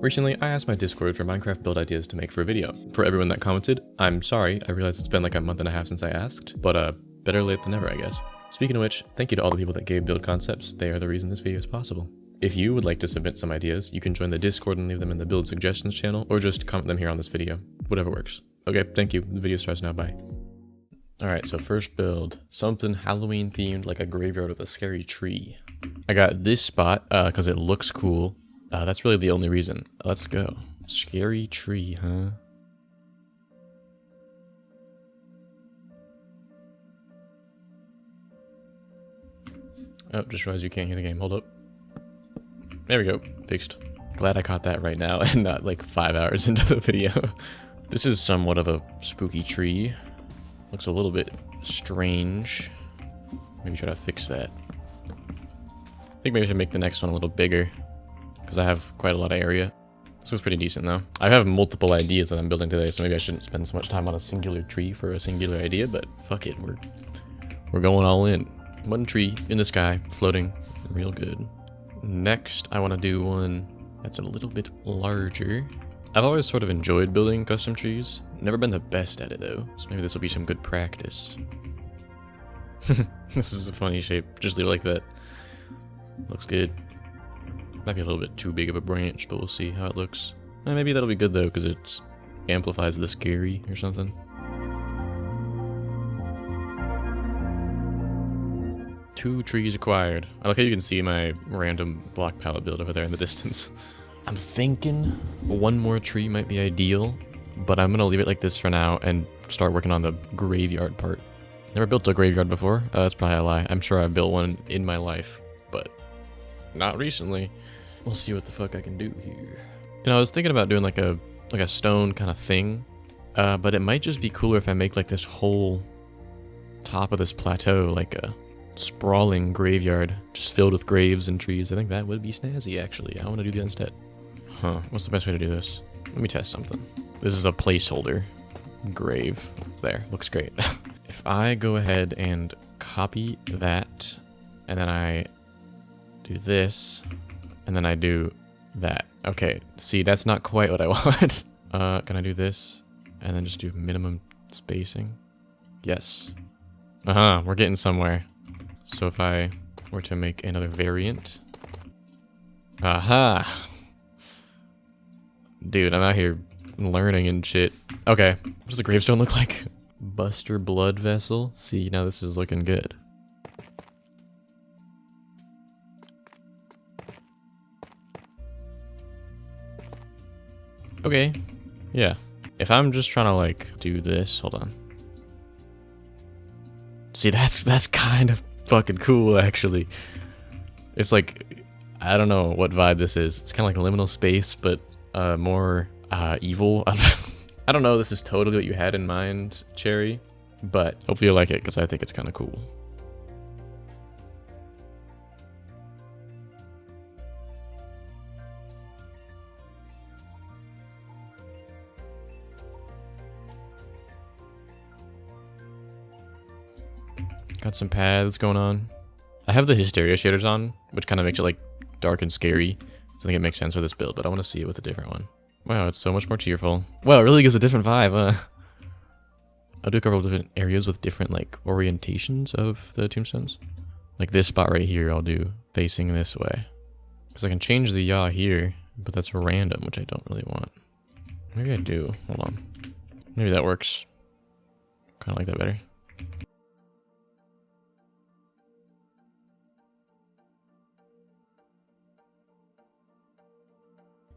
Recently, I asked my Discord for Minecraft build ideas to make for a video. For everyone that commented, I'm sorry, I realize it's been like a month and a half since I asked, but better late than never, I guess. Speaking of which, thank you to all the people that gave build concepts, they are the reason this video is possible. If you would like to submit some ideas, you can join the Discord and leave them in the build suggestions channel, or just comment them here on this video. Whatever works. Okay, thank you. The video starts now, bye. Alright, so first build. Something Halloween themed like a graveyard with a scary tree. I got this spot, because it looks cool. That's really the only reason. Let's go. Scary tree, huh? Oh, just realized you can't hear the game. Hold up. There we go. Fixed. Glad I caught that right now and not like 5 hours into the video. This is somewhat of a spooky tree. Looks a little bit strange. Maybe try to fix that. I think maybe I should make the next one a little bigger, because I have quite a lot of area. This looks pretty decent though. I have multiple ideas that I'm building today, so maybe I shouldn't spend so much time on a singular tree for a singular idea, but fuck it, we're going all in. One tree in the sky, floating, real good. Next, I want to do one that's a little bit larger. I've always sort of enjoyed building custom trees. Never been the best at it though, so maybe this will be some good practice. This is a funny shape, just leave it like that. Looks good. Might be a little bit too big of a branch, but we'll see how it looks. Maybe that'll be good though, because it amplifies the scary or something. Two trees acquired. I like how you can see my random block palette build over there in the distance. I'm thinking one more tree might be ideal, but I'm gonna leave it like this for now and start working on the graveyard part. Never built a graveyard before. That's probably a lie. I'm sure I've built one in my life, but not recently. We'll see what the fuck I can do here. You know, I was thinking about doing like a stone kind of thing, but it might just be cooler if I make like this whole top of this plateau like a sprawling graveyard, just filled with graves and trees. I think that would be snazzy, actually. I want to do that instead. Huh, what's the best way to do this? Let me test something. This is a placeholder grave. There, looks great. If I go ahead and copy that, and then I do this, and then I do that. Okay, see, that's not quite what I want. Can I do this, and then just do minimum spacing? Yes. We're getting somewhere. So if I were to make another variant. Aha! Dude, I'm out here learning and shit. Okay, what does the gravestone look like? Buster Blood Vessel. See, now this is looking good. Okay, yeah. If I'm just trying to like do this, hold on. See, that's kind of fucking cool, actually. It's like, I don't know what vibe this is. It's kind of like liminal space, but more evil. I don't know, this is totally what you had in mind, Cherry, but hopefully you like it, because I think it's kind of cool. Got some paths going on. I have the Hysteria shaders on, which kind of makes it like dark and scary. So I think it makes sense for this build, but I want to see it with a different one. Wow, it's so much more cheerful. Wow, it really gives a different vibe. I'll do a couple of different areas with different like orientations of the tombstones. Like this spot right here, I'll do facing this way. Because I can change the yaw here, but that's random, which I don't really want. Maybe I do. Hold on. Maybe that works. Kind of like that better.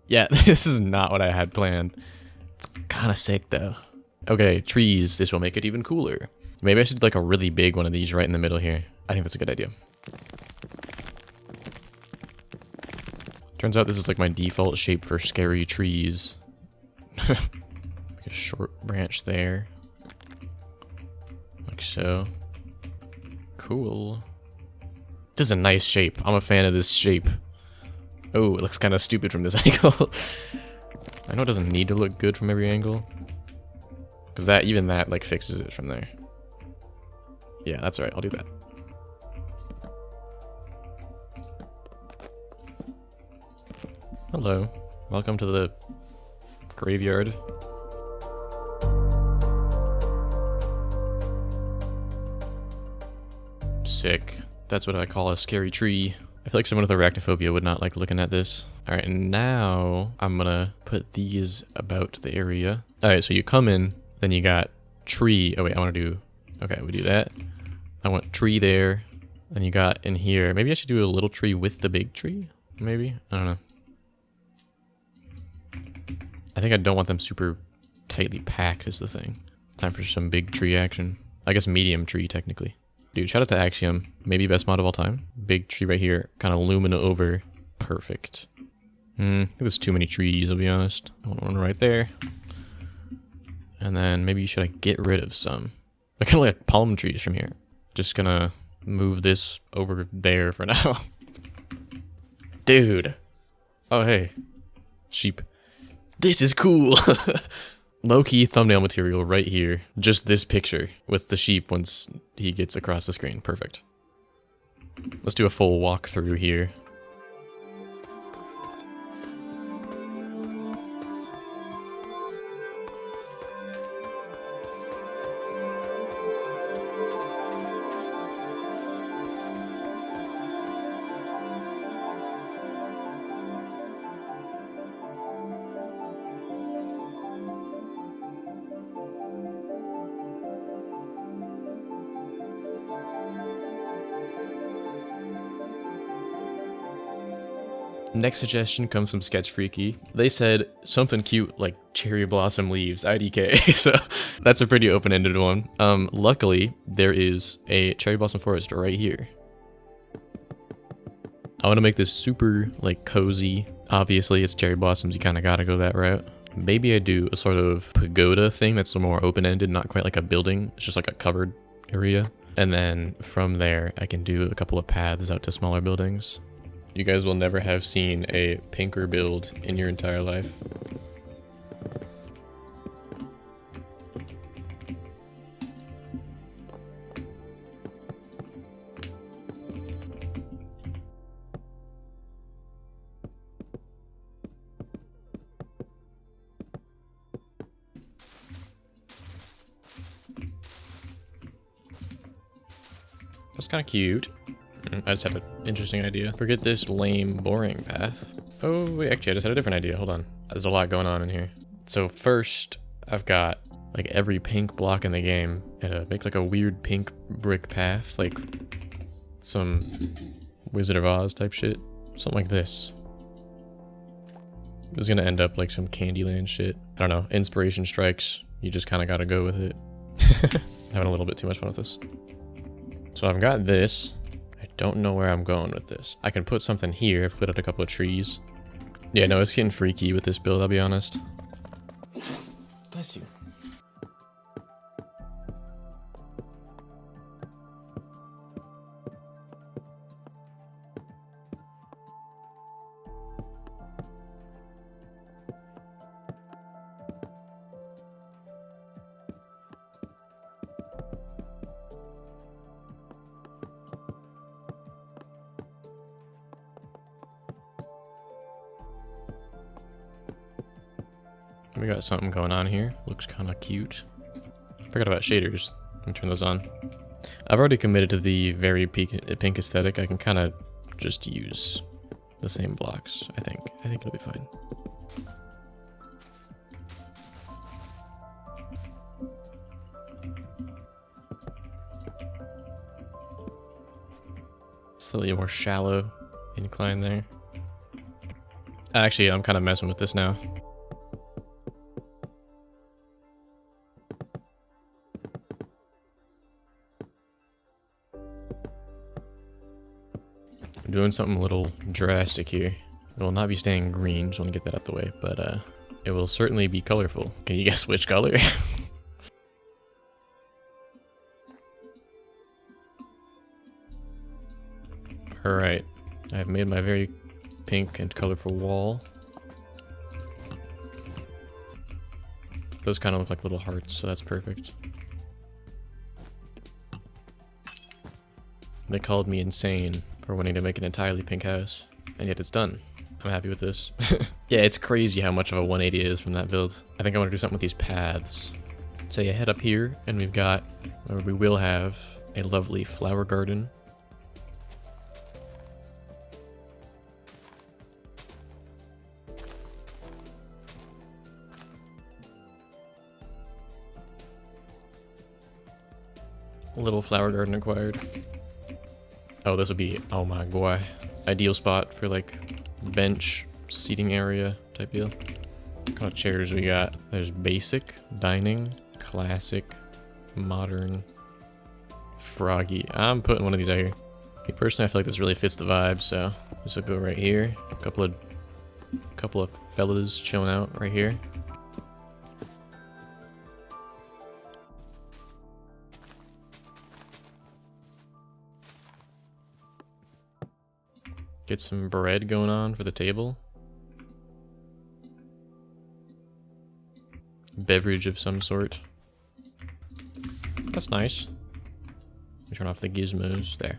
Yeah, this is not what I had planned. It's kind of sick though. Okay, trees. This will make it even cooler. Maybe I should do like a really big one of these right in the middle here. I think that's a good idea. Turns out this is like my default shape for scary trees. Like a short branch there. Like so. Cool. This is a nice shape. I'm a fan of this shape. Oh, it looks kind of stupid from this angle. I know it doesn't need to look good from every angle, because even that like fixes it from there. Yeah, that's right. I'll do that. Hello. Welcome to the graveyard. Sick. That's what I call a scary tree. I feel like someone with arachnophobia would not like looking at this. All right, and now I'm gonna put these about the area. All right, so you come in, then you got tree. Oh wait, I wanna do, okay, we do that. I want tree there. And you got in here, maybe I should do a little tree with the big tree? Maybe? I don't know. I think I don't want them super tightly packed is the thing. Time for some big tree action. I guess medium tree, technically. Dude, shout out to Axiom. Maybe best mod of all time. Big tree right here, kind of lumina over. Perfect. I think there's too many trees, I'll be honest. I want one right there. And then maybe you should like get rid of some. I kind of like palm trees from here. Just gonna move this over there for now. Dude. Oh, hey. Sheep. This is cool. Low-key thumbnail material right here. Just this picture with the sheep once he gets across the screen. Perfect. Let's do a full walkthrough here. Next suggestion comes from Sketch Freaky. They said something cute like cherry blossom leaves, IDK. So that's a pretty open-ended one. Luckily, there is a cherry blossom forest right here. I want to make this super like cozy. Obviously, it's cherry blossoms. You kind of got to go that route. Maybe I do a sort of pagoda thing that's a little more open-ended, not quite like a building. It's just like a covered area. And then from there, I can do a couple of paths out to smaller buildings. You guys will never have seen a pinker build in your entire life. That's kind of cute. I just had an interesting idea. Forget this lame, boring path. Oh, wait, actually, I just had a different idea. Hold on. There's a lot going on in here. So first, I've got like every pink block in the game and make like a weird pink brick path, like some Wizard of Oz type shit. Something like this. This is gonna end up like some Candyland shit. I don't know. Inspiration strikes. You just kind of gotta go with it. Having a little bit too much fun with this. So I've got this. I don't know where I'm going with this. I can put something here. I've put out a couple of trees. Yeah, no, it's getting freaky with this build, I'll be honest. Bless you. We got something going on here. Looks kind of cute. Forgot about shaders. Let me turn those on. I've already committed to the very pink aesthetic. I can kind of just use the same blocks, I think. I think it'll be fine. Slightly more shallow incline there. Actually, I'm kind of messing with this now. I'm doing something a little drastic here. It will not be staying green, just want to get that out the way, but it will certainly be colorful. Can you guess which color? Alright, I've made my very pink and colorful wall. Those kind of look like little hearts, so that's perfect. They called me insane for wanting to make an entirely pink house, and yet it's done. I'm happy with this. Yeah, it's crazy how much of a 180 it is from that build. I think I want to do something with these paths. So you head up here, and we've got, or we will have, a lovely flower garden. A little flower garden acquired. Oh, this would be, oh my god, ideal spot for like bench seating area type deal. What kind of chairs we got? There's basic, dining, classic, modern, froggy. I'm putting one of these out here. Me personally, I feel like this really fits the vibe, so this will go right here. A couple of fellas chilling out right here. Get some bread going on for the table. Beverage of some sort. That's nice. Let me turn off the gizmos. There.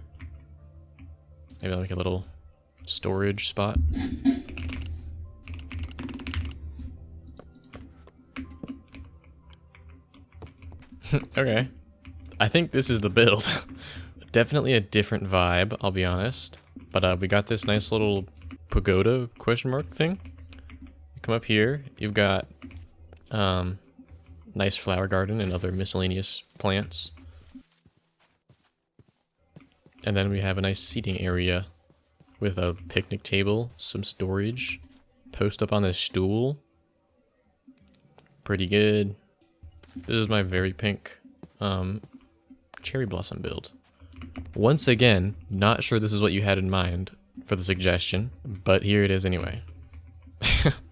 Maybe like a little storage spot. Okay. I think this is the build. Definitely a different vibe, I'll be honest. But we got this nice little pagoda question mark thing. You come up here, you've got nice flower garden and other miscellaneous plants. And then we have a nice seating area with a picnic table, some storage, post up on this stool. Pretty good. This is my very pink cherry blossom build. Once again, not sure this is what you had in mind for the suggestion, but here it is anyway.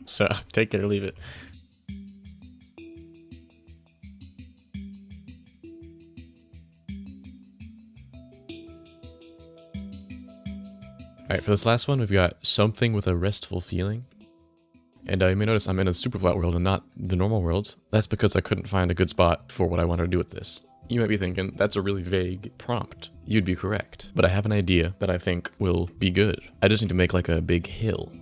So, take it or leave it. Alright, for this last one, we've got something with a restful feeling. And you may notice I'm in a super flat world and not the normal world. That's because I couldn't find a good spot for what I wanted to do with this. You might be thinking, that's a really vague prompt. You'd be correct. But I have an idea that I think will be good. I just need to make like a big hill.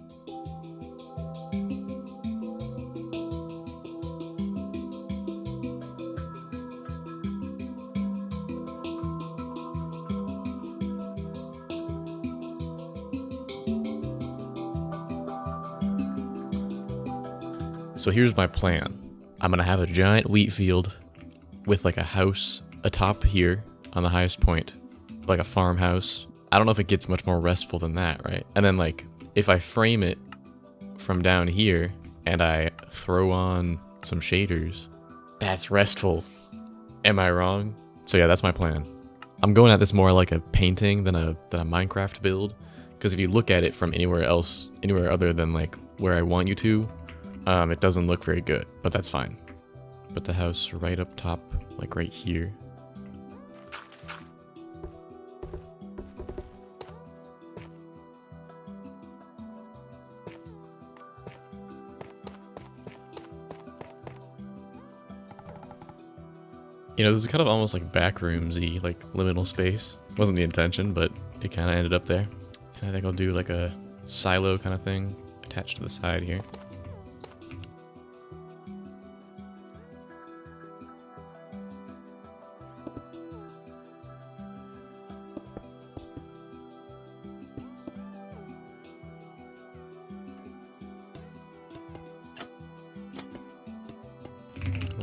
So here's my plan. I'm gonna have a giant wheat field with like a house atop here on the highest point, like a farmhouse. I don't know if it gets much more restful than that, right? And then like, if I frame it from down here and I throw on some shaders, that's restful. Am I wrong? So yeah, that's my plan. I'm going at this more like a painting than a Minecraft build, because if you look at it from anywhere else, anywhere other than like where I want you to, it doesn't look very good, but that's fine. Put the house right up top, like right here. You know, this is kind of almost like backroomsy, like liminal space. Wasn't the intention, but it kind of ended up there. And I think I'll do like a silo kind of thing attached to the side here.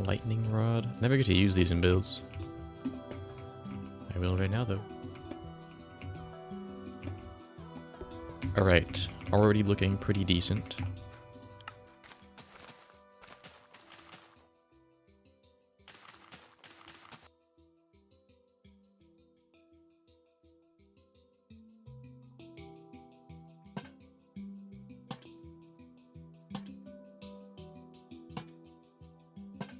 Lightning rod. Never get to use these in builds. I will right now though. Alright, already looking pretty decent.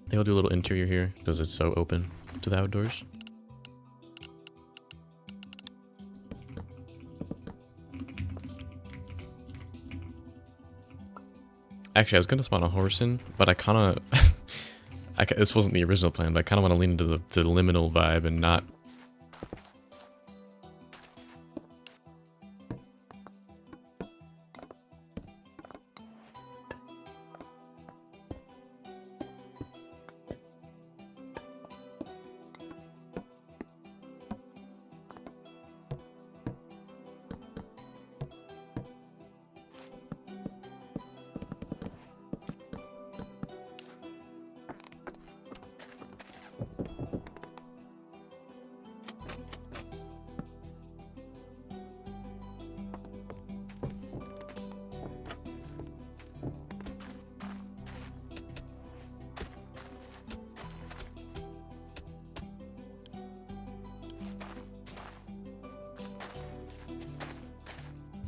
I think I'll do a little interior here because it's so open to the outdoors. Actually, I was gonna spawn a horse in, but I kind of, this wasn't the original plan, but I kind of want to lean into the liminal vibe and not.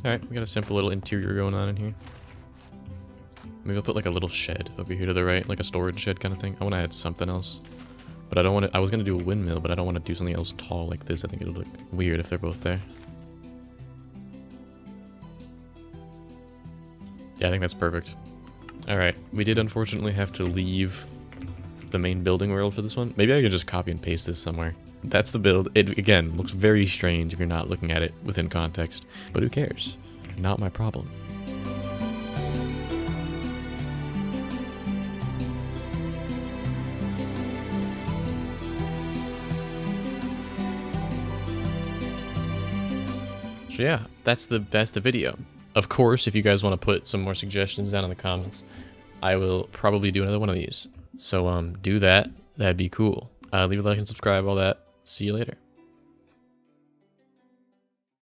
Alright, we got a simple little interior going on in here. Maybe I'll put like a little shed over here to the right, like a storage shed kind of thing. I want to add something else. But I don't want to, I was going to do a windmill, but I don't want to do something else tall like this. I think it'll look weird if they're both there. Yeah, I think that's perfect. Alright, we did unfortunately have to leave the main building world for this one. Maybe I could just copy and paste this somewhere. That's the build. It, again, looks very strange if you're not looking at it within context. But who cares? Not my problem. So yeah, that's the video. Of course, if you guys want to put some more suggestions down in the comments, I will probably do another one of these. So do that. That'd be cool. Leave a like and subscribe, all that. See you later.